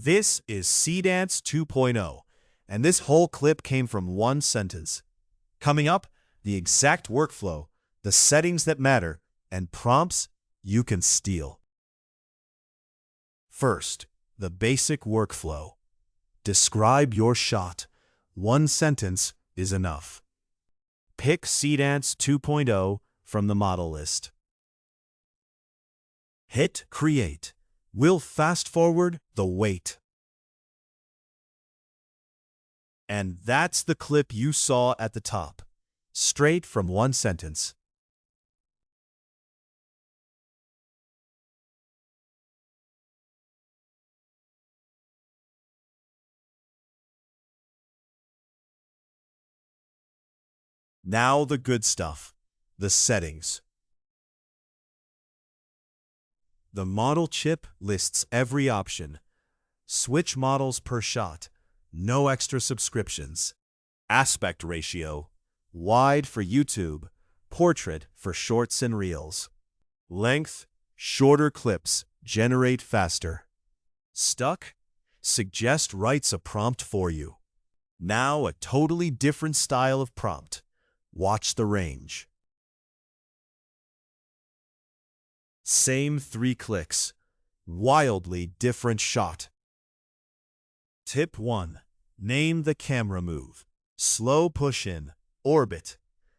This is Seedance 2.0, and this whole clip came from one sentence. Coming up, the exact workflow, the settings that matter, and prompts you can steal. First, the basic workflow. Describe your shot. One sentence is enough. Pick Seedance 2.0 from the model list. Hit Create. We'll fast-forward the wait. And that's the clip you saw at the top, straight from one sentence. Now the good stuff, the settings. The model chip lists every option. Switch models per shot, no extra subscriptions. Aspect ratio, wide for YouTube, portrait for shorts and reels. Length, shorter clips, generate faster. Stuck? Suggest writes a prompt for you. Now a totally different style of prompt. Watch the range. Same 3 clicks. Wildly different shot. Tip 1. Name the camera move. Slow push-in, orbit.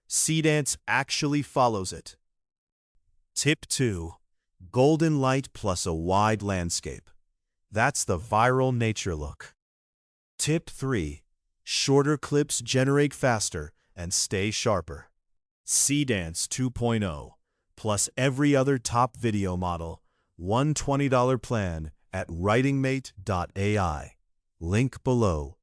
Seedance actually follows it. Tip 2. Golden light plus a wide landscape. That's the viral nature look. Tip 3. Shorter clips generate faster and stay sharper. Seedance 2.0 plus every other top video model, $120 plan at Writingmate.ai. Link below.